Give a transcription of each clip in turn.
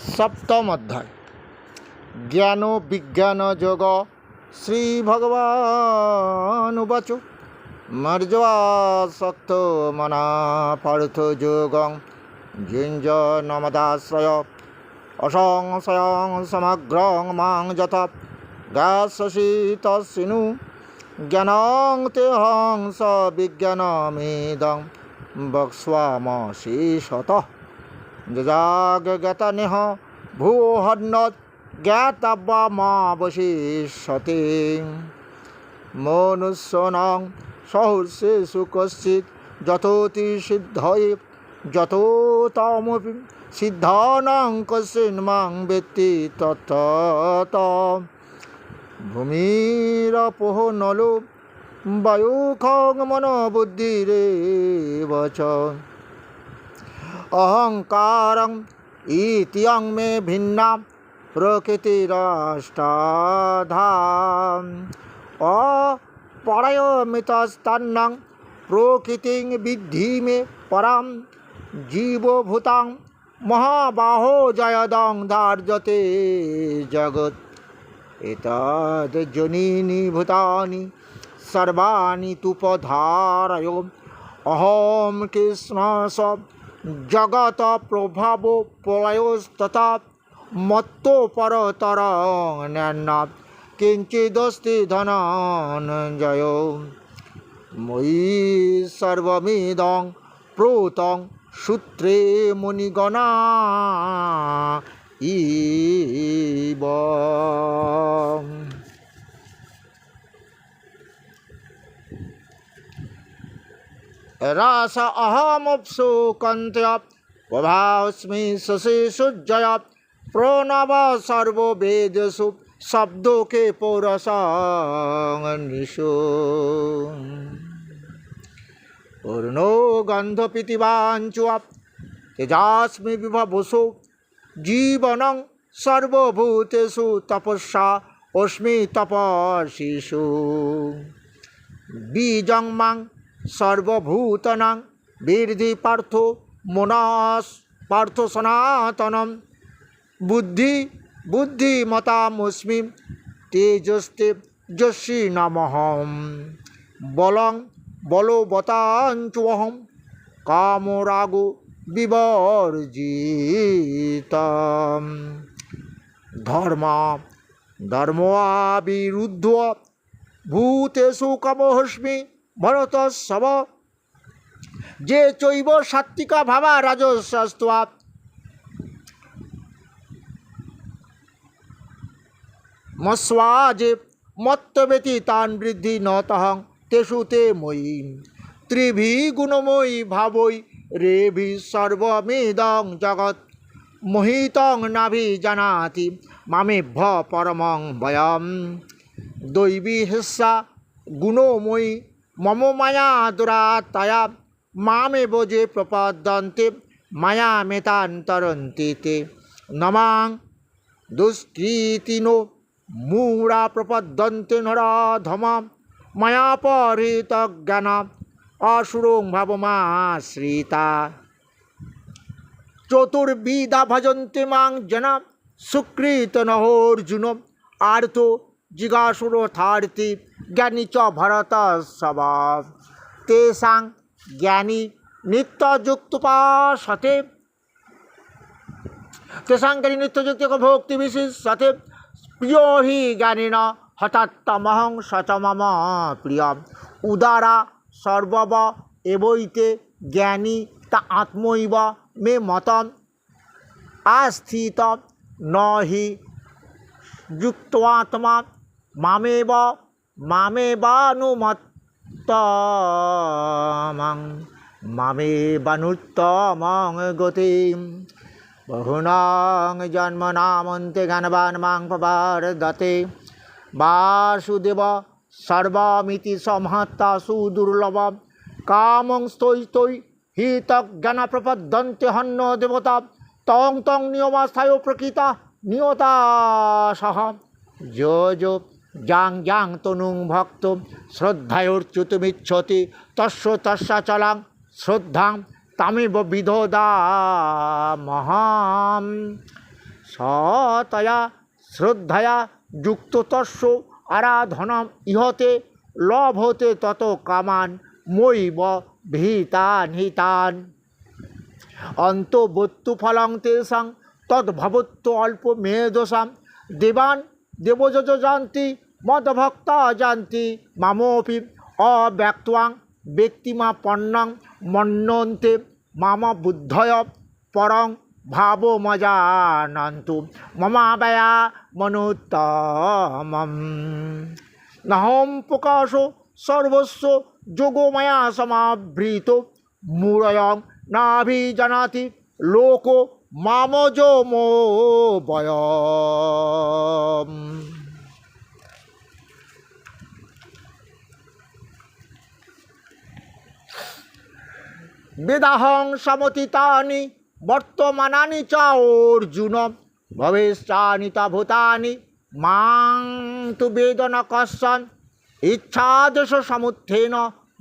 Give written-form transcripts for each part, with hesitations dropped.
सप्तम अध्याय ज्ञान विज्ञान योग श्री भगवान उवाच मर्जवासक्त मना पार्थ योगं युञ्जनमदाश्रय असंशयं समग्रं मां यथा गास्यसि तस्सिनु ज्ञानं तेऽहं स विज्ञानमिदं वक्ष्यामि शतः जजागतनिह भूहन्नत् ज्ञातव्यमवशिष्यते मनुष्याणां सहस्रेषु कश्चित् जतोति सिद्धये जतो तमपि सिद्धानां कश्चिन्मां वेत्ति तत्तत् भूमिरपोः नलो वायुखं मनो बुद्धिरेव च अहंकारं इत्यं मे भिन्ना प्रकृतिरष्टाधा अपरयमितस्तन्नं प्रकृतिं विद्धि मे परां जीवभूतां महाबाहो जयदं धार्यते जगत् एतद्जनीनि भूतानि सर्वाणि तुपधारयो अहं कृष्णः जगत प्रभावो प्रलयोस्तथा मत्तो परतरं किंचिदस्ति धनञ्जयो मयि सर्वमिदं प्रोतं सूत्रे मुनिगणा इव रस अहमप्सु कन्त्य प्रभास्मि शशि सूर्यय प्रणव सर्वो वेदेषु शब्दों के पौरसानिषु पूर्णो गन्धपीतिवाञ्चु तेजास्मि विभवसु जीवनं सर्वभूतेषु तपस्या अस्मि तपस्विषु बीजं मां सर्वभूतानां विद्धि पार्थो मनस पार्थो सनातनं बुद्धिमतामस्मि तेजस्तेजस्वी नमहं बलं बलवताञ्चोऽहं कामरागो विवर्जितं धर्मोऽविरुद्धो भूतेषु कामोऽस्मि भरतस्सव जे चैव सात्विका भावा राजसस्त्वा मस्वाजे मत्तवेति तान् वृद्धि न तहं तेषु ते मयि त्रिभिः गुणमयि भावै रेभिः सर्वमिदं जगत् मोहितं नाभिजानाति मामेभ्य परमं भयं दैवी हिंसा गुणमयि मम माया दुरातया मामेव जे प्रपद्यन्ते मायामेतान्तरन्ति ते नमां दुष्कृतिनो मूढा प्रपद्यन्ते नराधमा मया परितज्ञाना असुरो भावमाश्रिता चतुर्विधा भजन्ते मां जना सुकृतनहोऽर्जुन आर्तो जिज्ञासुरथार्थी ज्ञानी च भरतस्सव तेषां ज्ञानी नित्ययुक्तोपासते भोक्तिविशिष्यते प्रियो हि ज्ञानिन हठात्तमहं स च मम प्रिय उदारा सर्वव एवैते ज्ञानी ता आत्मैव मे मतम् आस्थित न हि युक्त्वात्मा मामेवानुत्तमं गतिं बहुनां जन्मनामन्ते ज्ञानवान् मां प्रपद्यते वासुदेव सर्वमिति समहत्ता सुदुर्लभं कामं स्तोयि हि तज्ज्ञान प्रपद्यन्ते हन्नो देवता तं नियमास्थाय प्रकृता नियता सह जो जां तनुं भक्तो श्रद्धायोर्च्युतमिच्छति तस्याचलां श्रद्धां तमेव विदधामहम् সতয়া শ্রদ্ধয়া যুক্ত তস্য আরাধনম ইহতে লভতে তত কামান মৈব ভীতান হিতান অন্তবত্তু ফলং তেষাং তদ্ভবত্য অল্প মেধসাম দেবান দেবযজ জানতি মদভক্তা জানতি মামোপি অব্যক্তাং ব্যক্তিমাপন্নং মন্যন্তে মাম বুদ্ধয় পরং ভাবমজানন্তু মমাবয়া মনুত্তমম নহম প্রকাশো সর্বস্ব যোগমায়া সমাবৃত মূঢ়য়ং নাভিজানাতি লোকো মামজমো বয়ম। বেদাহং সমতিতানি বর্তমানানি চ অর্জুন ভবিষ্যানি চ ভূতানি মাং তু বেদন কশ্যন ইচ্ছাদেশ সমুত্থেন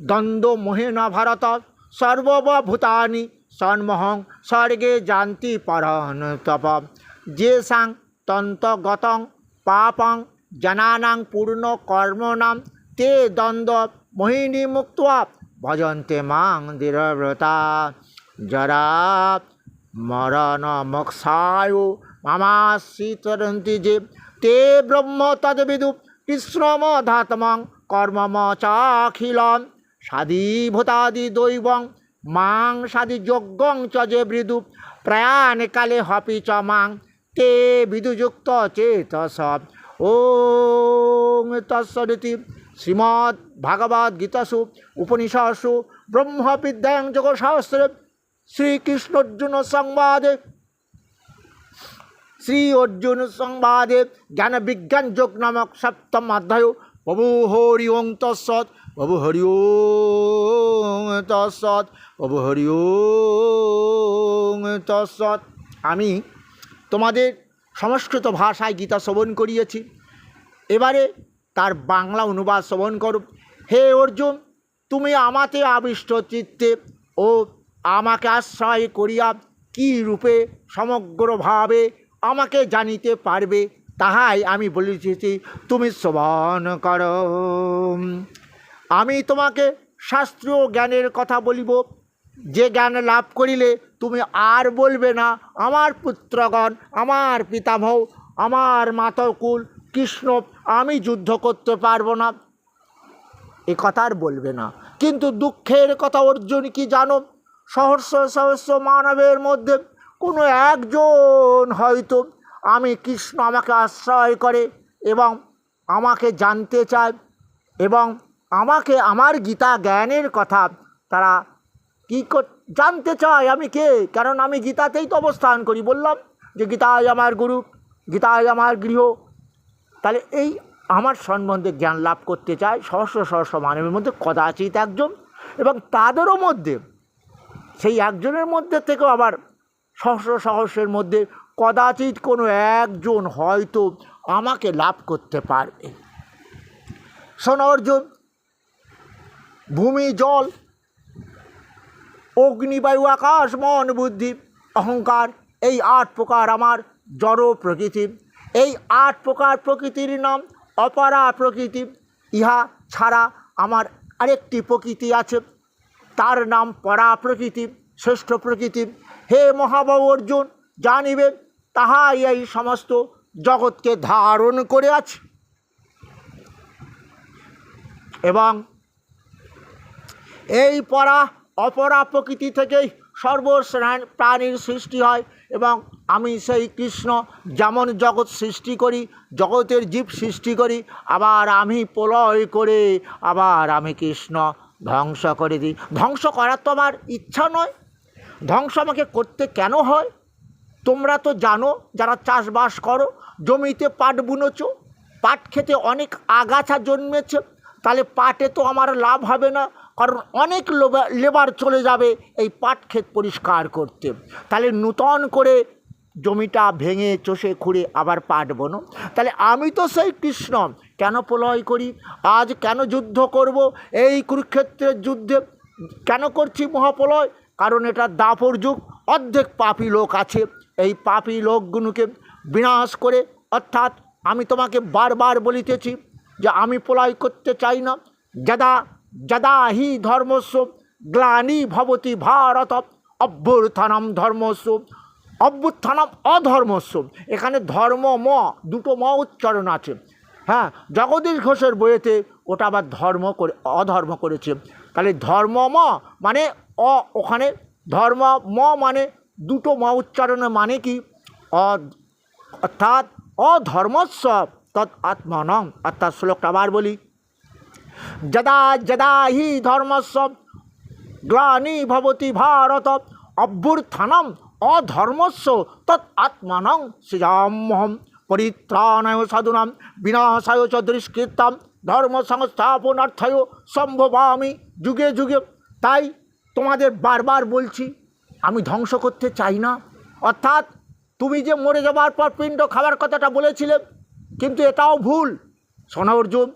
দ্বন্দ্ব মোহেন ভারত সর্বভূতানি সন্মহং স্বর্গে জান্তি পরন তপ যেষাং তন্তগতং পাপং জনানাং পূর্ণ কর্মণাং তে দ্বন্দ্ব মোহিনী মুক্ত্বা ভজন্তে মাং দৃঢ়ব্রতা জরা মরণ মোক্ষায় মামাশ্রিতরন্তি যে তে ব্রহ্ম তদ্বিদু কৃষ্ণমধাত্মং কর্মম চাখিলম সাধিভূতাদি দৈবং মাং সাধি যজ্ঞং চ যে বৃদু প্রয়াণকালে হপি চ মাং তে বিদুযুক্ত চেতস। ওং তৎসদিতি শ্রীমদ্ ভাগবত গীতাসু উপনিষৎসু ব্রহ্মবিদ্যাং যোগশাস্ত্রে শ্রীকৃষ্ণ অর্জুন সংবাদে শ্রী অর্জুন সংবাদে জ্ঞান বিজ্ঞান যোগ নামক সপ্তম অধ্যায়। প্রভু হরি ওং তৎসৎ, প্রভু হরি ওং তৎসৎ, প্রভু হরি ওং তৎসৎ। আমি তোমাদের সংস্কৃত ভাষায় গীতা শ্রবণ করিয়েছি, এবারে তার বাংলা অনুবাদ শ্রবণ করো। হে অর্জুন, তুমি আমাতে আবিষ্ট চিত্তে ও আমাকে আশ্রয় করিয়া কি রূপে সমগ্রভাবে আমাকে জানিতে পারবে তাহাই আমি বলিতেছি, তুমি শ্রবণ করো। আমি তোমাকে শাস্ত্রীয় জ্ঞানের কথা বলিব, যে জ্ঞান লাভ করিলে তুমি আর বলবে না আমার পুত্রগণ, আমার পিতামহ, আমার মাতাকুল কৃষ্ণ আমি যুদ্ধ করতে পারবো না, এ কথা আর বলবে না। কিন্তু দুঃখের কথা অর্জুন কি জানো, সহস্র সহস্র মানবের মধ্যে কোনো একজন হয়তো আমি কৃষ্ণ আমাকে আশ্রয় করে এবং আমাকে জানতে চায় এবং আমাকে আমার গীতা জ্ঞানের কথা তারা কী জানতে চায় আমি কে, কারণ আমি গীতাতেই তো অবস্থান করি। বললাম যে গীতায় আমার গুরু, গীতায় আমার গৃহ। তাহলে এই আমার সম্বন্ধে জ্ঞান লাভ করতে চায় সহস্র সহস্র মানবের মধ্যে কদাচিৎ একজন, এবং তাদেরও মধ্যে সেই একজনের মধ্যে থেকেও আবার সহস্র সহস্রের মধ্যে কদাচিৎ কোনো একজন হয়তো আমাকে লাভ করতে পারবে। শোনো অর্জুন, ভূমি জল অগ্নি বায়ু আকাশ মন বুদ্ধি অহংকার, এই 8 প্রকার আমার জড় প্রকৃতি। এই 8 প্রকার প্রকৃতির নাম অপরা প্রকৃতি। ইহা ছাড়া আমার আরেকটি প্রকৃতি আছে, তার নাম পরা প্রকৃতি, শ্রেষ্ঠ প্রকৃতি। হে মহাবাহু অর্জুন, জানিবে তাহাই এই সমস্ত জগৎকে ধারণ করে আছে এবং এই পরা অপরা প্রকৃতি থেকেই প্রাণীর সৃষ্টি হয় এবং আমি সেই কৃষ্ণ যেমন জগৎ সৃষ্টি করি, জগতের জীব সৃষ্টি করি, আবার আমি প্রলয় করে আবার আমি কৃষ্ণ ধ্বংস করে দিই। ধ্বংস করার তো আমার ইচ্ছা নয়, ধ্বংস আমাকে করতে কেন হয়? তোমরা তো জানো, যারা চাষবাস করো, জমিতে পাট বুনেছো, পাট খেতে অনেক আগাছা জন্মেছে, তাহলে পাটে তো আমার লাভ হবে না, কারণ অনেক লেবার চলে যাবে এই পাট ক্ষেত পরিষ্কার করতে। তাহলে নূতন করে জমিটা ভেঙে চষে খুঁড়ে আবার পাট বোনো। তাহলে আমি তো সেই কৃষ্ণ, কেন প্রলয় করি? আজ কেন যুদ্ধ করব? এই কুরুক্ষেত্রের যুদ্ধে কেন করছি মহাপ্রলয়? কারণ এটা দাপর যুগ, অর্ধেক পাপী লোক আছে। এই পাপী লোকগুলোকে বিনাশ করে, অর্থাৎ আমি তোমাকে বারবার বলিতেছি যে আমি প্রলয় করতে চাই না। যদা যদা হি ধর্মস্য গ্লানি ভবতি ভারত অভ্যুত্থানম ধর্মস্য, অভ্যুত্থানম অধর্মস্য। এখানে ধর্ম ম দুটো ম উচ্চারণ আছে। হ্যাঁ, জগদীশ ঘোষের বইয়েতে ওটা আবার ধর্ম করে অধর্ম করেছে। তাহলে ধর্ম ম মানে ওখানে ধর্ম ম মানে দুটো ম উচ্চারণের মানে কি, অর্থাৎ অধর্মস্ব তৎ আত্মানং। অর্থাৎ শ্লোকটা আবার বলি, যদা যদা হি ধর্মস্ব গ্লানি ভবতি ভারত অভ্যুত্থানম অধর্মস্য তৎ আত্মানং সৃজাম্যহম পরিত্রাণায় সাধুনাম বিনাশায় চ দুষ্কৃতাম ধর্ম সংস্থাপনার্থায় সম্ভবামি যুগে যুগে। তাই তোমাদের বারবার বলছি আমি ধ্বংস করতে চাই না। অর্থাৎ তুমি যে মরে যাবার পর পিণ্ড খাবার কথাটা বলেছিলে, কিন্তু এটাও ভুল। শোনো অর্জুন,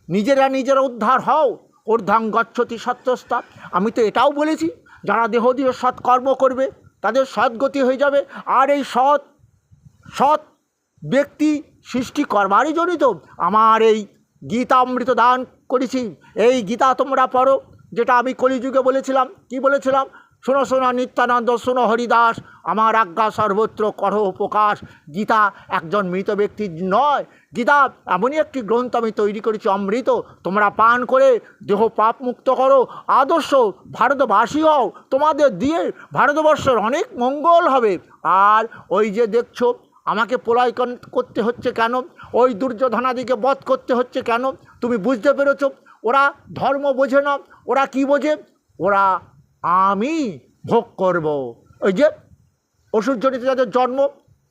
নিজেরা উদ্ধার হও, ঊর্ধ্বং গচ্ছতি সত্যস্তা। আমি তো এটাও বলেছি যারা দেহ দিয়ে সৎকর্ম করবে তাদের সদ্গতি হয়ে যাবে। আর এই সৎ ব্যক্তি সৃষ্টি করবারই জন্যই তো আমার এই গীতামৃত দান করেছি। এই গীতা তোমরা পড়ো, যেটা আমি কলিযুগে বলেছিলাম। কি বলেছিলাম? শোনো শোনো নিত্যানন্দ, শোনো হরিদাস, আমার আজ্ঞা সর্বত্র করো প্রকাশ। গীতা একজন মৃত ব্যক্তির নয়, গীতা এমনই একটি গ্রন্থ আমি তৈরি করেছি অমৃত। তোমরা পান করে দেহ পাপ মুক্ত করো, আদর্শ ভারতবাসী হও, তোমাদের দিয়ে ভারতবর্ষের অনেক মঙ্গল হবে। আর ওই যে দেখছো আমাকে প্রলয় করতে হচ্ছে কেন, ওই দুর্যোধনাদিকে বধ করতে হচ্ছে কেন, তুমি বুঝতে পেরেছ? ওরা ধর্ম বোঝে না। ওরা কি বোঝে? ওরা আমি ভোগ করব। ওই যে অসুরজনিত যাদের জন্ম,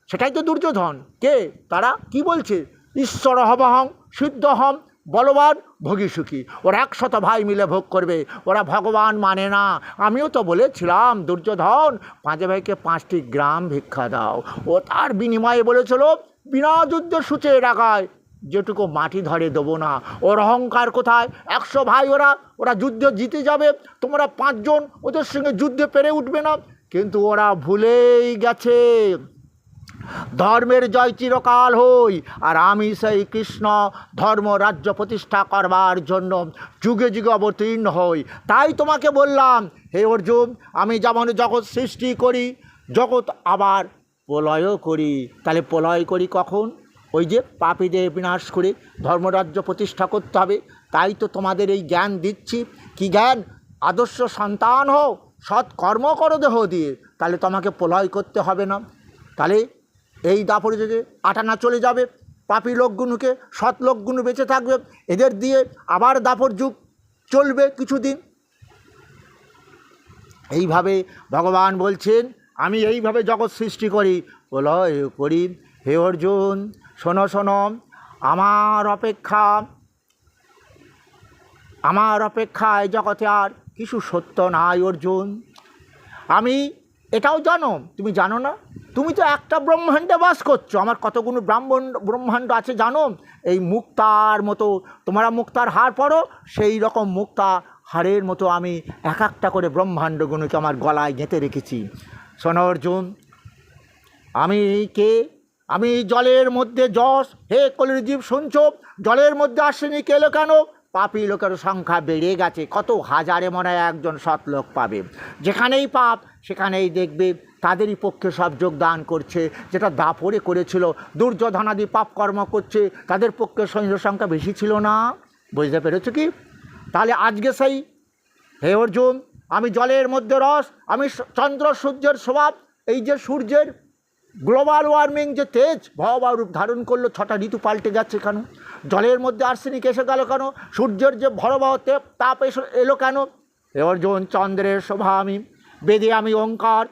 সেটাই তো দুর্যোধন। কে তারা? কি বলছে? ঈশ্বর হবহং সিদ্ধহম বলবান ভোগী সুখী। ওরা 100 ভাই মিলে ভোগ করবে, ওরা ভগবান মানে না। আমিও তো বলেছিলাম দুর্যোধন 5 ভাইকে 5টি গ্রাম ভিক্ষা দাও। ও তার বিনিময়ে বলেছিল বিনা যুদ্ধে সূচে রাখায় যেটুকু মাটি ধরে দেবো না। ওর অহংকার কোথায়? 100 ভাই ওরা যুদ্ধে জিতে যাবে, তোমরা 5 জন ওদের সঙ্গে যুদ্ধে পেরে উঠবে না। কিন্তু ওরা ভুলেই গেছে ধর্মের জয় চিরকাল হই, আর আমি সেই কৃষ্ণ ধর্ম রাজ্য প্রতিষ্ঠা করবার জন্য যুগে যুগে অবতীর্ণ হই। তাই তোমাকে বললাম হে অর্জুন, আমি যেমন জগৎ সৃষ্টি করি, জগৎ আবার প্রলয়ও করি। তাহলে প্রলয় করি কখন? ওই যে পাপীদের বিনাশ করে ধর্মরাজ্য প্রতিষ্ঠা করতে হবে। তাই তো তোমাদের এই জ্ঞান দিচ্ছি। কি জ্ঞান? আদর্শ সন্তান হও, সৎ কর্ম করো দেহ দিয়ে, তাহলে তোমাকে প্রলয় করতে হবে না। তাহলে এই দাপর যুগে আটানা চলে যাবে, পাপী লোকগুলোকে সৎ লোকগুলো বেঁচে থাকবে, এদের দিয়ে আবার দাপর যুগ চলবে কিছুদিন। এইভাবে ভগবান বলছেন আমি এইভাবে জগৎ সৃষ্টি করি, প্রলয় করি। হে অর্জুন শোনো শোনো, আমার অপেক্ষায় জগতে আর কিছু সত্য নাই অর্জুন। আমি এটাও জানো, তুমি জানো না? তুমি তো একটা ব্রহ্মাণ্ডে বাস করছো, আমার কতগুলো ব্রহ্মাণ্ড আছে জানো? এই মুক্তার মতো তোমরা মুক্তার হার পরো, সেই রকম মুক্তা হারের মতো আমি একটা করে ব্রহ্মাণ্ডগুলোকে আমার গলায় গেঁথে রেখেছি। শোনো অর্জুন, আমি কে? আমি জলের মধ্যে যশ। হে কলির জীব শুনছো, জলের মধ্যে আর্সেনিক এলো কেন? পাপী লোকের সংখ্যা বেড়ে গেছে, কত হাজারে মনে হয় একজন সৎ লোক পাবে। যেখানেই পাপ সেখানেই দেখবে তাদেরই পক্ষে সব যোগদান করছে। যেটা দাপরে করেছিল, দুর্যোধনাদি পাপ কর্ম করছে, তাদের পক্ষে সৈন্য সংখ্যা বেশি ছিল না। বুঝতে পেরেছো কি? তাহলে আজকে সেই হে অর্জুন, আমি জলের মধ্যে রস, আমি চন্দ্র সূর্যের স্বভাব। এই যে সূর্যের গ্লোবাল ওয়ার্মিং যে তেজ ভয়াবহ রূপ ধারণ করলো, 6টা ঋতু পাল্টে যাচ্ছে কেন? জলের মধ্যে আর্সেনিক এসে গেল কেন? সূর্যের যে ভয়াবহ তাপ এলো কেন? হে অর্জুন, চন্দ্রের শোভা আমি, বেদে আমি ওঙ্কার।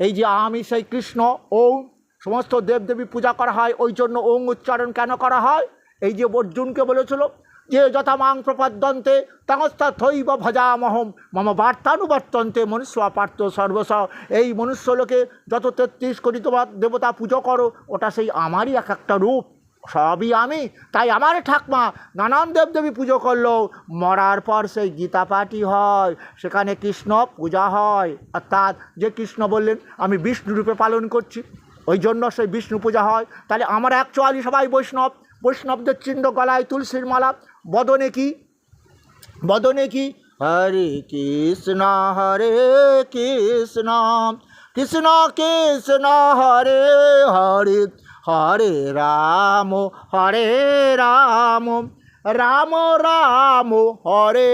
এই যে আমি সেই কৃষ্ণ, ওম। সমস্ত দেবদেবী পূজা করা হয়, ওই জন্য ওং উচ্চারণ কেন করা হয়? এই যে অর্জুনকে বলেছিল যে যথা মাং প্রপদ্যন্তে তংস্তথৈব ভজামহম মম বার্তানুবর্তন্তে মনুষ্য পার্থ সর্বস। এই মনুষ্য লোকে যত 33 কোটি দেবতা পুজো করো, ওটা সেই আমারই একটা রূপ, সবই আমি। তাই আমার ঠাকমা নানান দেবদেবী পুজো করলেও মরার পর সেই গীতা পাঠই হয়, সেখানে কৃষ্ণ পূজা হয়। অর্থাৎ যে কৃষ্ণ বললেন আমি বিষ্ণু রূপে পালন করছি, ওই জন্য সেই বিষ্ণু পূজা হয়। তাহলে আমরা অ্যাকচুয়ালি সবাই বৈষ্ণব, বৈষ্ণবদের চিহ্ন গলায় তুলসীর মালা, বদনে কি, বদনে কি হরে কৃষ্ণ কৃষ্ণ কৃষ্ণ হরে হরে, হরে রাম রাম রাম হরে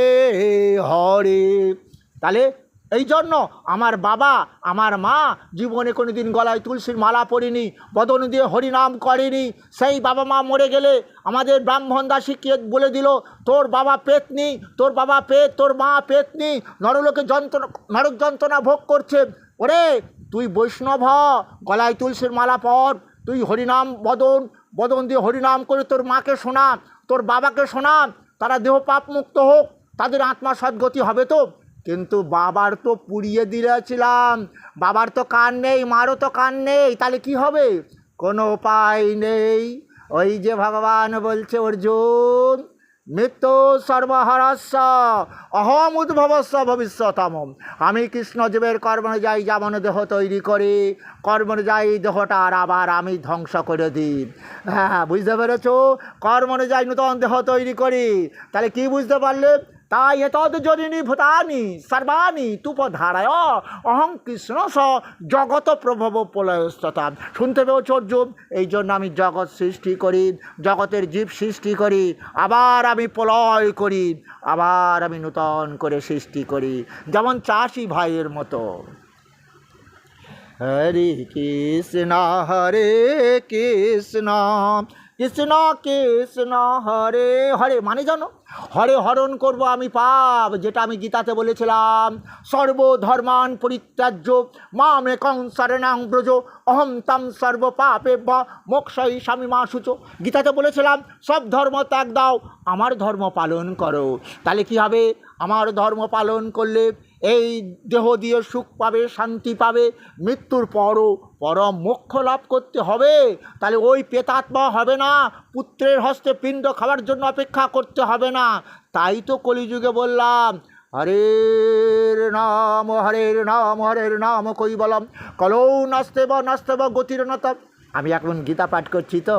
হরে। তাহলে এই জন্য আমার বাবা আমার মা জীবনে কোনো দিন গলায় তুলসীর মালা পড়েনি, বদন দিয়ে হরিনাম করেনি। সেই বাবা মা মরে গেলে আমাদের ব্রাহ্মণদা শিখিয়ে বলে দিল, তোর বাবা পেতনি, তোর বাবা পেত, তোর মা পেতনি, নরলোকে নরক যন্ত্রণা ভোগ করছে। ওরে তুই বৈষ্ণব হ, গলায় তুলসীর মালা পর, তুই হরিনাম বদন দিয়ে হরিনাম করে তোর মাকে শোনা, তোর বাবাকে শোনা, তারা দেহ পাপ মুক্ত হোক, তাদের আত্মা সদ্গতি হবে। তো কিন্তু বাবার তো পুড়িয়ে দিয়েছিলাম, বাবার তো কান নেই, মারও তো কান নেই, তাহলে কি হবে? কোনো উপায় নেই। ওই যে ভগবান বলছে অর্জুন, মৃত্যু সর্বহরস্য অহম উদ্ভবস্য ভবিষ্যতম। আমি কৃষ্ণ জীবের কর্মানুযায়ী যেমন দেহ তৈরি করি, কর্মানুযায়ী দেহটার আবার আমি ধ্বংস করে দিই। হ্যাঁ, বুঝতে পেরেছো? কর্মানুযায়ী নূতন দেহ তৈরি করি। তাহলে কি বুঝতে পারলে? তাই এতদ জনিনী ভূতানি সর্বাণি তুপধারায় অহং কৃষ্ণ স জগত প্রভব প্রলয়স্ততা। শুনতে পেয়েছ অর্জুন? এই জন্য আমি জগৎ সৃষ্টি করি, জগতের জীব সৃষ্টি করি, আবার আমি প্রলয় করি, আবার আমি নূতন করে সৃষ্টি করি, যেমন চাষি ভাইয়ের মতো। হরে কৃষ্ণ কৃষ্ণ কৃষ্ণ হরে হরে, মানে জানো হরে হরণ করব আমি পাপ, যেটা আমি গীতাতে বলেছিলাম, সর্বধর্মান পরিত্যাজ্য মামেকং শরণং ব্রজ অহম তম সর্ব পাপেভ্য মোক্ষয়িষ্যামি মা শুচো। গীতাতে বলেছিলাম সব ধর্ম ত্যাগ দাও, আমার ধর্ম পালন করো। তাহলে কি হবে? আমার ধর্ম পালন করলে এই দেহ দিয়ে সুখ পাবে, শান্তি পাবে, মৃত্যুর পরও পরম মোক্ষ লাভ করতে হবে। তাহলে ওই প্রেতাত্মা হবে না, পুত্রের হস্তে পিণ্ড খাওয়ার জন্য অপেক্ষা করতে হবে না। তাই তো কলিযুগে বললাম হরের নাম হরের নাম কৈবলম কলৌ নাস্তেব গতির নত। আমি এখন গীতা পাঠ করছি, তো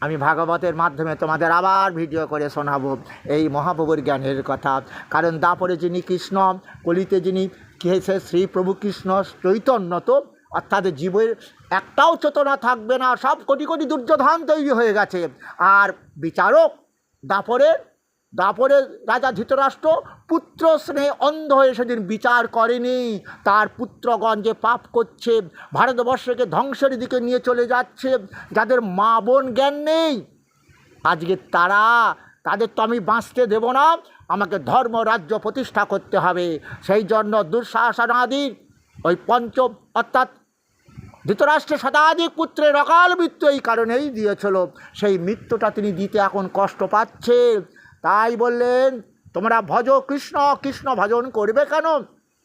আমি ভাগবতের মাধ্যমে তোমাদের আবার ভিডিও করে শোনাবো এই মহাপ্রভুর জ্ঞানের কথা। কারণ দাপরে যিনি কৃষ্ণ, কলিতে যিনি খেয়েছে শ্রী প্রভু কৃষ্ণ চৈতন্য, তো অর্থাৎ জীবের একটাও চেতনা থাকবে না, সব কোটি কোটি দুর্যোধন তৈরি হয়ে গেছে। আর বিচারক দাপরে রাজা ধৃতরাষ্ট্র পুত্র স্নেহে অন্ধ হয়ে সেদিন বিচার করেনি, তার পুত্রগণ যে পাপ করছে, ভারতবর্ষকে ধ্বংসের দিকে নিয়ে চলে যাচ্ছে, যাদের মা বোন জ্ঞান নেই, আজকে তাদের তো আমি বাঁচতে দেব না, আমাকে ধর্ম রাজ্য প্রতিষ্ঠা করতে হবে। সেই জন্য দুঃশাসনাদির ওই পঞ্চম অর্থাৎ ধৃতরাষ্ট্রের শতাধিক পুত্রের অকাল মৃত্যু এই কারণেই দিয়েছিল। সেই মৃত্যুটা তিনি দিতে এখন কষ্ট পাচ্ছে। তাই বললেন তোমরা ভজ কৃষ্ণ, কৃষ্ণ ভজন করবে কেন?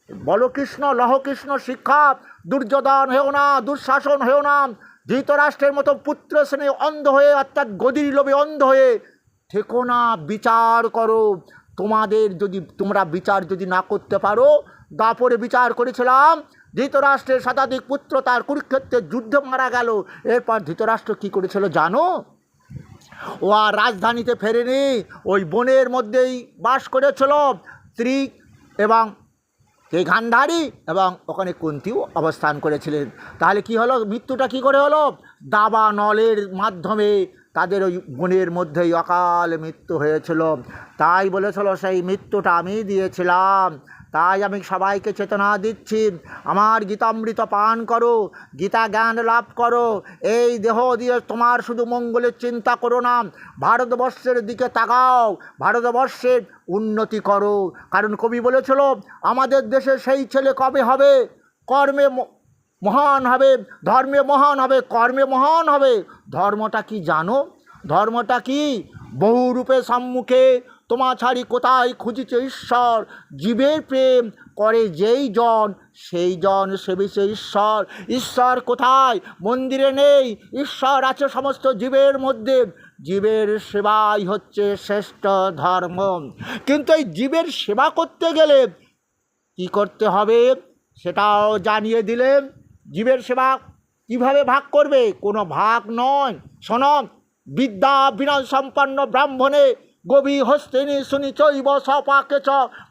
বলো কৃষ্ণ, লহ কৃষ্ণ শিক্ষা, দুর্যোধন হেও না, দুঃশাসন হেও না, ধৃতরাষ্ট্রের মতো পুত্র স্নেহে অন্ধ হয়ে অর্থাৎ গদির লোভে অন্ধ হয়ে থেকো না, বিচার করো। তোমরা বিচার যদি না করতে পারো, দাপরে বিচার করেছিলাম, ধৃতরাষ্ট্রের শতাধিক পুত্র তার কুরুক্ষেত্রের যুদ্ধে মারা গেল। এরপর ধৃতরাষ্ট্র কী করেছিল জানো? ও আর রাজধানীতে ফেরেনি, ওই বনের মধ্যেই বাস করেছিল। স্ত্রী এবং এই গান্ধারী এবং ওখানে কুন্তিও অবস্থান করেছিলেন। তাহলে কি হলো? মৃত্যুটা কি করে হলো? দাবানলের মাধ্যমে তাদের ওই বনের মধ্যেই অকাল মৃত্যু হয়েছিল। তাই বলেছিল সেই মৃত্যুটা আমি দিয়েছিলাম। তাই আমি সবাইকে চেতনা দিচ্ছি, আমার গীতামৃত পান করো, গীতা জ্ঞান লাভ করো। এই দেহ দিয়ে তোমার শুধু মঙ্গলের চিন্তা করো না, ভারতবর্ষের দিকে তাকাও, ভারতবর্ষের উন্নতি করো। কারণ কবি বলেছিল আমাদের দেশে সেই ছেলে কবে হবে? কর্মে মহান হবে, ধর্মে মহান হবে, কর্মে মহান হবে। ধর্মটা কি জানো? ধর্মটা কি? বহু রূপে সম্মুখে তোমা ছাড়ি কোথায় খুঁজিছে ঈশ্বর, জীবের প্রেম করে যেই জন সেই জন সেবিছে ঈশ্বর। ঈশ্বর কোথায়? মন্দিরে নেই, ঈশ্বর আছে সমস্ত জীবের মধ্যে। জীবের সেবাই হচ্ছে শ্রেষ্ঠ ধর্ম। কিন্তু এই জীবের সেবা করতে গেলে কি করতে হবে সেটাও জানিয়ে দিলেন। জীবের সেবা কিভাবে ভাগ করবে? কোনো ভাগ নয়। শোনো, বিদ্যা বিনয় সম্পন্ন ব্রাহ্মণে গবি হস্তিনী শুনি চৈব সপাকে চ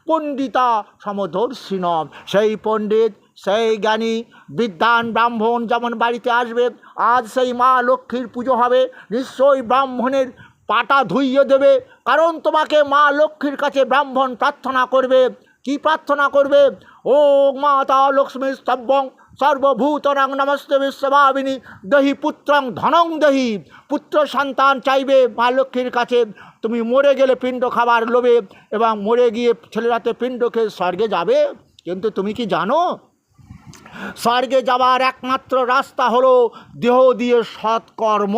পণ্ডিতা সমদর্শিনম। সেই পণ্ডিত, সেই জ্ঞানী বিদ্বান ব্রাহ্মণ যেমন বাড়িতে আসবে, আজ সেই মা লক্ষ্মীর পুজো হবে, নিশ্চয়ই ব্রাহ্মণের পাটা ধুইয়ে দেবে। কারণ তোমাকে মা লক্ষ্মীর কাছে ব্রাহ্মণ প্রার্থনা করবে। কি প্রার্থনা করবে? ও মাতা লক্ষ্মী স্তব্যং সর্বভূতরাং নমস্তে বিশ্বভাবিনী দেহি পুত্রং ধনং দেহি। পুত্র সন্তান চাইবে মা লক্ষ্মীর কাছে। তুমি মরে গেলে পিণ্ড খাবার লোভে, এবং মরে গিয়ে ছেলেরাতে পিণ্ড খেয়ে স্বর্গে যাবে। কিন্তু তুমি কি জানো, স্বর্গে যাওয়ার একমাত্র রাস্তা হলো দেহ দিয়ে সৎকর্ম,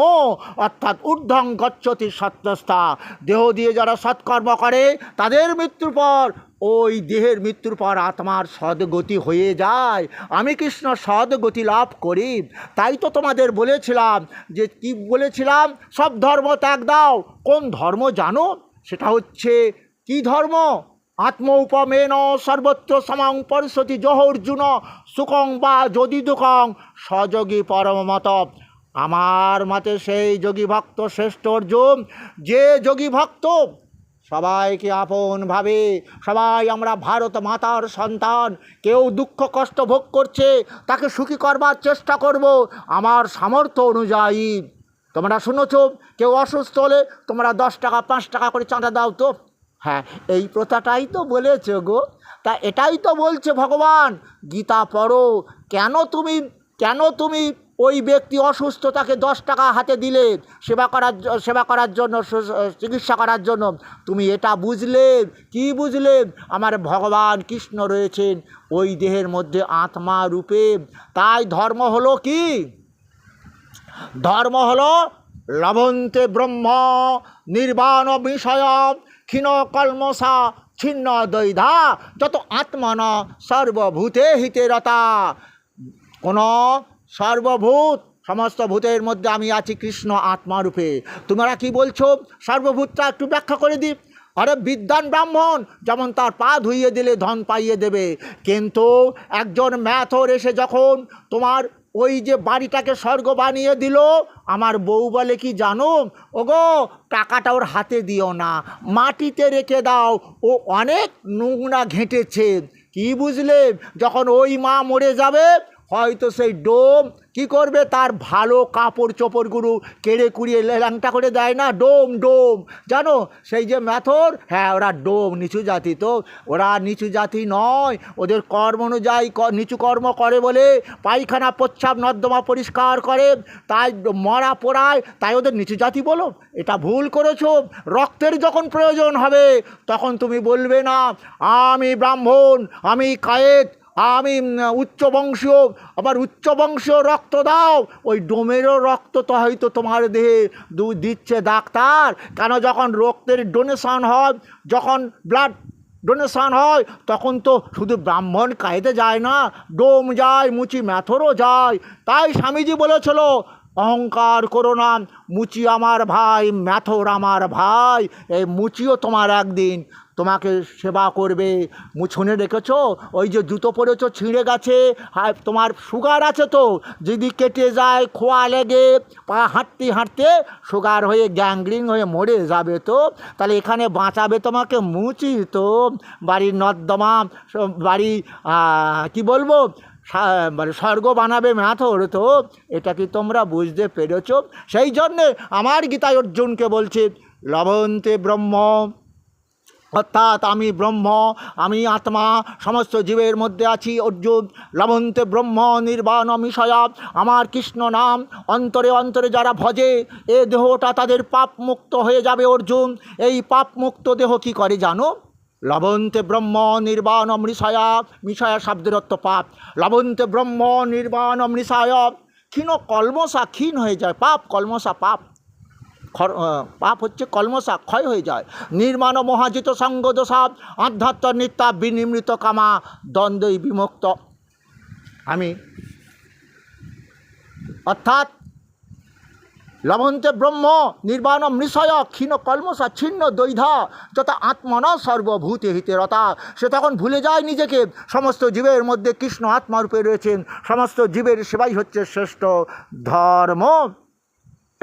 অর্থাৎ ঊর্ধ্বং গচ্ছতি সত্যস্থা। দেহ দিয়ে যারা সৎকর্ম করে তাদের মৃত্যুর পর, ওই দেহের মৃত্যুর পর আত্মার সদ্গতি হয়ে যায়। আমি কৃষ্ণ সদ্গতি লাভ করি। তাই তো তোমাদের বলেছিলাম, যে কি বলেছিলাম, সব ধর্ম ত্যাগ দাও। কোন ধর্ম জানো? সেটা হচ্ছে কি ধর্ম? আত্মৌপমেন সর্বত্র সমং পরিশতি জহর্জুন সুখং বা যদি দুঃখং সযোগী পরমমত। আমার মতে সেই যোগী ভক্ত শ্রেষ্ঠ অর্জুন, যে যোগী ভক্ত সবাইকে আপন ভাবে। সবাই আমরা ভারত মাতার সন্তান। কেউ দুঃখ কষ্ট ভোগ করছে, তাকে সুখী করবার চেষ্টা করব আমার সামর্থ্য অনুযায়ী। তোমরা শুনেছ, কেউ অসুস্থ হলে তোমরা 10 টাকা 5 টাকা করে চাঁদা দাও তো। হ্যাঁ, এই প্রথাটাই তো বলেছে গো। তা এটাই তো বলছে ভগবান। গীতা পড়ো। কেন তুমি ওই ব্যক্তি অসুস্থ, তাকে 10 টাকা হাতে দিলে সেবা করার জন্য, চিকিৎসা করার জন্য? তুমি এটা বুঝলে, কি বুঝলে? আমার ভগবান কৃষ্ণ রয়েছেন ওই দেহের মধ্যে আত্মা রূপে। তাই ধর্ম হলো কি? ধর্ম হলো লভন্তে ব্রহ্ম নির্বাণ বিষয় ক্ষীণ কলমসা ছিন্ন দ্বৈধা যত আত্মন সর্বভূতে হিতে রতা। কোন সর্বভূত, সমস্ত ভূতের মধ্যে আমি আছি কৃষ্ণ আত্মারূপে। তোমরা কি বলছো? সর্বভূতটা একটু ব্যাখ্যা করে দিই। আরে বিদ্বান ব্রাহ্মণ যেমন তার পা ধুইয়ে দিলে ধন পাইয়ে দেবে, কিন্তু একজন ম্যাথর এসে যখন তোমার ওই যে বাড়িটাকে স্বর্গ বানিয়ে দিল, আমার বউ বলে কি জানো, ওগো টাকাটা ওর হাতে দিও না, মাটিতে রেখে দাও, ও অনেক নোংরা ঘেঁটেছে। কি বুঝলে? যখন ওই মা মরে যাবে, হয়তো সেই ডোম কি করবে, তার ভালো কাপড় চোপড়গুলো কেড়ে কুড়িয়ে ল্যাংটা করে দেয় না, ডোম জানো, সেই যে ম্যাথর, হ্যাঁ ওরা ডোম, নিচু জাতি। তো ওরা নিচু জাতি নয়, ওদের কর্ম অনুযায়ী নিচু কর্ম করে বলে পায়খানা প্রস্রাব নর্দমা পরিষ্কার করে, তাই মরা পোড়ায়, তাই ওদের নিচু জাতি বলো? এটা ভুল করেছো। রক্তের যখন প্রয়োজন হবে তখন তুমি বলবে না আমি ব্রাহ্মণ, আমি কায়েত, আমি উচ্চ বংশীয়, আবার উচ্চ বংশীয় রক্ত দাও। ওই ডোমেরও রক্ত তো হয়তো তোমার দেহে দিচ্ছে ডাক্তার। কেন? যখন রক্তের ডোনেশন হয়, যখন ব্লাড ডোনেশন হয়, তখন তো শুধু ব্রাহ্মণ কায়েতে যায় না, ডোম যায়, মুচি ম্যাথরও যায়। তাই স্বামীজি বলেছিল, অহংকার করো না, মুচি আমার ভাই, ম্যাথর আমার ভাই। এই মুচিও তোমার একদিন তোমাকে সেবা করবে। শুনে রেখেছ? ওই যে জুতো পরেছ ছিঁড়ে গেছে, তোমার সুগার আছে তো, যদি কেটে যায়, খোয়া লেগে পা হাঁটতে হাঁটতে সুগার হয়ে গ্যাংগ্রিন হয়ে মরে যাবে, তো তাহলে এখানে বাঁচাবে তোমাকে মুচি তো। বাড়ির নর্দমা, বাড়ি কি বলবো, মানে স্বর্গ বানাবে ম্যাথর তো। এটা কি তোমরা বুঝতে পেরেছ? সেই জন্যে আমার গীতায় অর্জুনকে বলছে লভন্তে ব্রহ্ম, অর্থাৎ আমি ব্রহ্ম, আমি আত্মা, সমস্ত জীবের মধ্যে আছি অর্জুন। লভন্তে ব্রহ্ম নির্বাণ বিষয়া, আমার কৃষ্ণ নাম অন্তরে অন্তরে যারা ভজে, এ দেহটা তাদের পাপ মুক্ত হয়ে যাবে অর্জুন। এই পাপ মুক্ত দেহ কি করে জানো? লভন্তে ব্রহ্ম নির্বাণ মৃষয়া, মিষয়া শব্দের অর্থ পাপ। লভন্তে ব্রহ্ম নির্বাণ মৃষায়, ক্ষীণ কলমসা, ক্ষীণ হয়ে যায় পাপ, কলমসা পাপ, পাপ হচ্ছে কলমসা, ক্ষয় হয়ে যায়। নির্মাণ মহাজিত সঙ্গ দোষাব, আধ্যাত্ম নিত্যা বিনিমৃত কামা, দ্বন্দ্বই বিমুক্ত। আমি অর্থাৎ লভন্তে ব্রহ্ম নির্বাণম নিশয় ক্ষীণ কলমসা ছিন্ন দৈধা যথা আত্মনা সর্বভূতে হিতে রতা। সে তখন ভুলে যায় নিজেকে, সমস্ত জীবের মধ্যে কৃষ্ণ আত্মারূপে রয়েছেন, সমস্ত জীবের সেবাই হচ্ছে শ্রেষ্ঠ ধর্ম।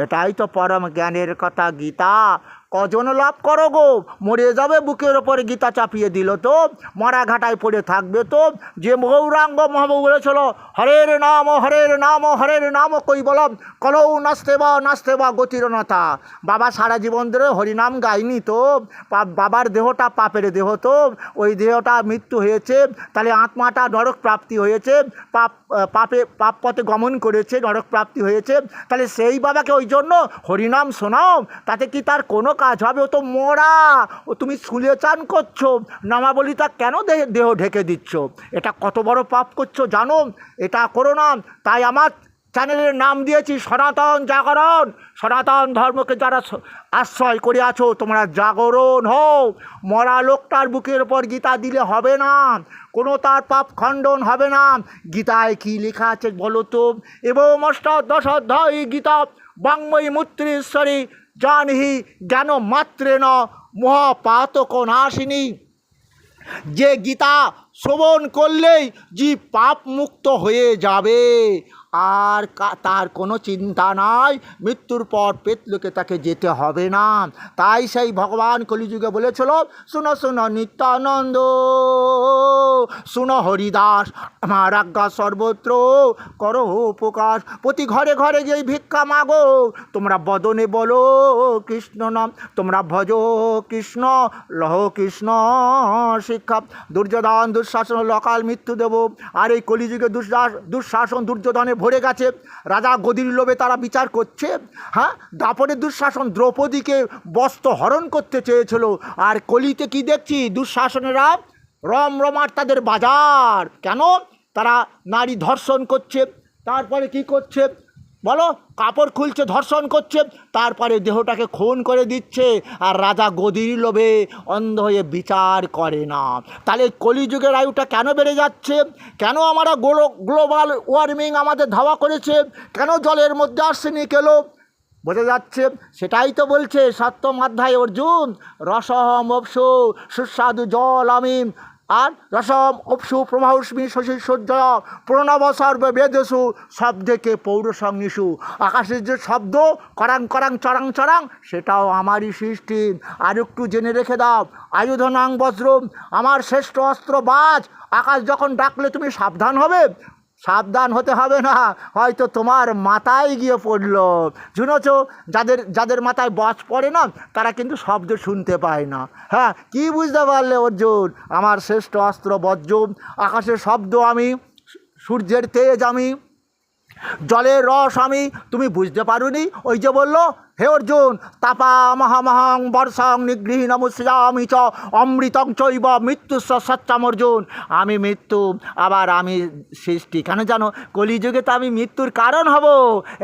এটাই তো পরম জ্ঞানের কথা গীতা। কজন লাভ করো গো, মরে যাবে বুকের ওপরে গীতা চাপিয়ে দিল তো, মরা ঘাটায় পড়ে থাকবে তো। যে গৌরাঙ্গ মহাপ্রভু বলেছিল হরের নাম হরের নাম হরের নাম কই বলম কলৌ নাস্তে বা গতিরনতা। বাবা সারা জীবন ধরে হরিনাম গায়নি তো, বাবার দেহটা পাপের দেহ তো, ওই দেহটা মৃত্যু হয়েছে, তাহলে আত্মাটা নরক প্রাপ্তি হয়েছে, পাপ পথে গমন করেছে, নরক প্রাপ্তি হয়েছে। তাহলে সেই বাবাকে ওই জন্য হরিনাম শোনাও, তাতে কি তার কোনো কাজ হবে? ও তো মরা, ও তুমি শুলে চান করছো, নামাবলিটা কেন দেহ ঢেকে দিচ্ছ? এটা কত বড় পাপ করছো জানো? এটা করো না। তাই আমার চ্যানেলের নাম দিয়েছি সনাতন জাগরণ। সনাতন ধর্মকে যারা আশ্রয় করে আছো তোমরা জাগরণ হও। মরা লোকটার বুকের ওপর গীতা দিলে হবে না, কোনো তার পাপ খণ্ডন হবে না। গীতায় কি লেখা আছে বলো তো? এবং অষ্টাদশ অধ্যায় গীতা বাংময়ী মূত্রেশ্বরী জানহি জ্ঞান মাত্রেণ মহাপাতক নাশিনী। যে গীতা শ্রবণ করলেই জীব পাপ মুক্ত হয়ে যাবে, আর তার কোনো চিন্তা নাই, মৃত্যুর পর পেতলোকে তাকে যেতে হবে না। তাই সেই ভগবান কলিযুগে বলেছিল শুনো শুনো নিত্যানন্দ, শুনো হরিদাস, আমার আজ্ঞা সর্বত্র করো উপকার। প্রতি ঘরে ঘরে যেই ভিক্ষা মাগো, তোমরা বদনে বলো কৃষ্ণ নাম, তোমরা ভজ কৃষ্ণ লহ কৃষ্ণ শিক্ষা। দুর্যোধন দুঃশাসন লকাল মৃত্যু দেব। আর এই কলিযুগে দুঃশাসন দুর্যোধনে ভরে গেছে। রাজা গদির লোভে তারা বিচার করছে। হ্যাঁ, দাপরের দুঃশাসন দ্রৌপদীকে বস্ত্র হরণ করতে চেয়েছিল, আর কলিতে কি দেখছি? দুঃশাসনেরা রমরমার তাদের বাজার। কেন? তারা নারী ধর্ষণ করছে, তারপরে কি করছে বলো? কাপড় খুলছে, ধর্ষণ করছে, তারপরে দেহটাকে খুন করে দিচ্ছে, আর রাজা গদির লোভে অন্ধ হয়ে বিচার করে না। তাহলে কলিযুগের আয়ুটা কেন বেড়ে যাচ্ছে? কেন আমরা গ্লোবাল ওয়ার্মিং আমাদের ধাওয়া করেছে? কেন জলের মধ্যে আর্সেনিক এলো? বোঝা যাচ্ছে। সেটাই তো বলছে সপ্তম অধ্যায় অর্জুন, রসহম অপসু সুস্বাদু জল আমি, আর রসম অপসু প্রভাউষ্মী শশী সূর্যয় প্রণব সর্বে বেদেশু শব্দকে পৌরসংনিষু। আকাশের যে শব্দ করাং করাং চরাং চরাং, সেটাও আমারই সৃষ্টি। আর একটু জেনে রেখে দাও, আয়ুধনাং বজ্রম, আমার শ্রেষ্ঠ অস্ত্র বাজ। আকাশ যখন ডাকলে তুমি সাবধান হবে? সাবধান হতে হবে না, হয়তো তোমার মাথায় গিয়ে পড়লো। শুনেছ, যাদের মাথায় বাজ পড়ে না, তারা কিন্তু শব্দ শুনতে পায় না। হ্যাঁ, কি বুঝতে পারলে অর্জুন? আমার শ্রেষ্ঠ অস্ত্র বজ্র, আকাশের শব্দ আমি, সূর্যের তেজ আমি, জলের রস আমি। তুমি বুঝতে পারোনি? ওই যে বললো, হে অর্জুন, তাপা মহামহং বর্ষং নিগৃহীণমুষ্যামি চ অমৃতং চৈব মৃত্যুস্য সচ্চাম। অর্জুন, আমি মৃত্যু, আবার আমি সৃষ্টি। কেন জানো? কলিযুগে তো আমি মৃত্যুর কারণ হব।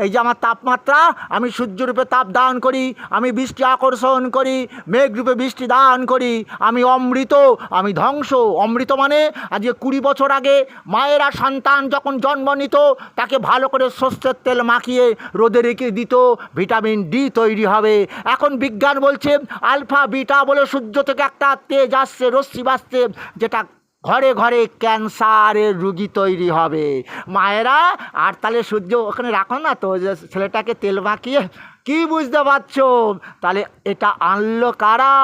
এই যে আমার তাপমাত্রা, আমি সূর্যরূপে তাপ দান করি, আমি বৃষ্টি আকর্ষণ করি, মেঘরূপে বৃষ্টি দান করি, আমি অমৃত, আমি ধ্বংস। অমৃত মানে আজকে 20 বছর আগে মায়েরা সন্তান যখন জন্ম নিত, তাকে ভালো করে সর্ষের তেল মাখিয়ে রোদে রেখে দিত, ভিটামিন ডি তৈরি হবে। এখন বিজ্ঞান বলছে আলফা বিটা বলে সূর্য থেকে একটা তেজ আসছে, রশ্মি আসছে, যেটা ঘরে ঘরে ক্যান্সারের রুগী তৈরি হবে। মায়েরা, আর তাহলে সূর্য ওখানে রাখো না তো, যে ছেলেটাকে তেল মাখিয়ে। কি বুঝতে পারছো? তাহলে এটা আনলো কারা?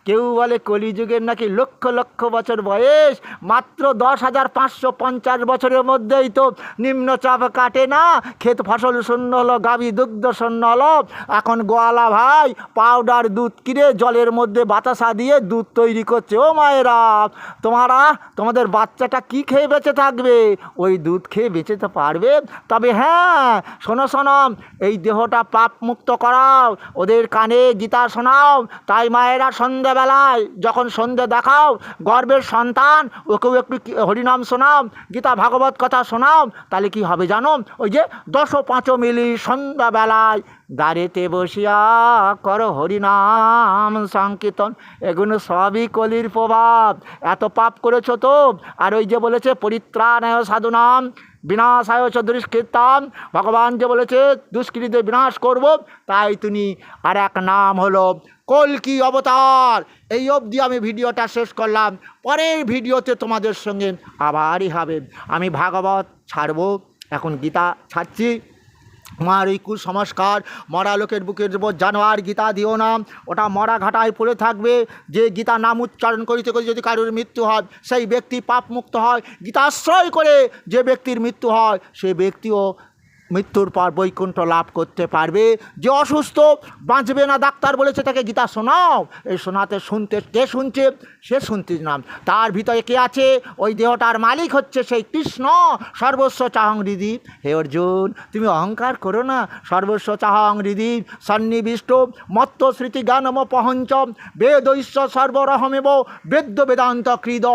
কেউ বলে কলিযুগের নাকি লক্ষ লক্ষ বছর বয়স, মাত্র 10,550 বছরের মধ্যেই তো নিম্নচাপ কাটে না, ক্ষেত ফসল শূন্য হলো, গাভী দুগ্ধ শূন্য হলো। এখন গোয়ালা ভাই পাউডার দুধ কিনে জলের মধ্যে বাতাসা দিয়ে দুধ তৈরি করছে। ও মায়েরা, তোমাদের বাচ্চাটা কি খেয়ে বেঁচে থাকবে? ওই দুধ খেয়ে বেঁচে তো পারবে। তবে হ্যাঁ, শোনো, এই দেহটা পাপ মুক্ত করাও, ওদের কানে গীতা শোনাও। তাই মায়েরা সন্ধ্যাবেলায় যখন সন্ধ্যে দেখাও, গর্বের সন্তান, ওকেও একটু হরিনাম শোনাও, গীতা ভাগবত কথা শোনাও। তাহলে কি হবে জানো? ওই যে 10-5 মিলি সন্ধ্যাবেলায় দাঁড়েতে বসিয়া করো হরিনাম সংকীর্তন। এগুলো সবই কলির প্রভাব। এত পাপ করেছো তো। আর ওই যে বলেছে পরিত্রাণায় সাধুনাম বিনাশায় চ দুষ্কৃতাম, ভগবান যে বলেছে দুষ্কৃতীদের বিনাশ করব, তাই তিনি আর এক নাম হলো কল্কি অবতার। এই অবধি আমি ভিডিওটা শেষ করলাম। পরের ভিডিওতে তোমাদের সঙ্গে আবারই হবে। আমি ভাগবত ছাড়বো, এখন গীতা ছাড়ছি। আমার এই কুসংস্কার, মরা লোকের বুকের উপর জানোয়ার গীতা দিও না, ওটা মরা ঘাটায় পড়ে থাকবে। যে গীতা নাম উচ্চারণ করিতে করিতে যদি কারোর মৃত্যু হয়, সেই ব্যক্তি পাপমুক্ত হয়। গীতাশ্রয় করে যে ব্যক্তির মৃত্যু হয়, সে ব্যক্তিও মৃত্যুর পর বৈকুণ্ঠ লাভ করতে পারবে। যে অসুস্থ বাঁচবে না, ডাক্তার বলেছে তাকে গীতা শোনাও, এই শোনাতে শুনতে কে শুনছে? সে শুনতে নাম। তার ভিতরে কে আছে? ওই দেহটার মালিক হচ্ছে সেই কৃষ্ণ। সর্বস্ব চাহং হৃদি। হে অর্জুন, তুমি অহংকার করো না। সর্বস্ব চাহং হৃদি সন্নিবিষ্ট মত্ত স্মৃতি জ্ঞানম পহঞ্চ বেদৈশ্য সর্বরহমেব বেদ্য বেদান্ত কৃদ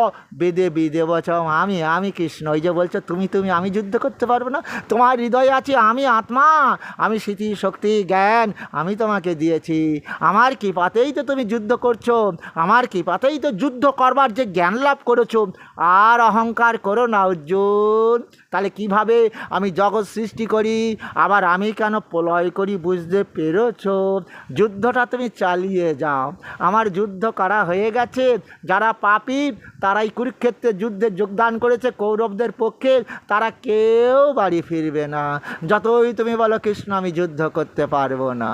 বেদে বিদেব চ। আমি কৃষ্ণ। ওই যে বলছো তুমি, আমি যুদ্ধ করতে পারবো না? তোমার হৃদয়ে আছে আমি আত্মা, আমি স্মৃতি শক্তি জ্ঞান আমি তোমাকে দিয়েছি। আমার কৃপাতেই তো তুমি যুদ্ধ করছো, আমার কৃপাতেই তো যুদ্ধ করবার যে জ্ঞান লাভ করেছো। আর অহংকার করো না অর্জুন। তাহলে কিভাবে আমি জগৎ সৃষ্টি করি, আবার আমি কেন প্রলয় করি, বুঝতে পেরেছো? যুদ্ধটা তুমি চালিয়ে যাও। আমার যুদ্ধ করা হয়ে গেছে। যারা পাপী তারাই কুরুক্ষেত্রে যুদ্ধে যোগদান করেছে কৌরবদের পক্ষে, তারা কেউ বাড়ি ফিরবে না। যতই তুমি বলো কৃষ্ণ আমি যুদ্ধ করতে পারবো না।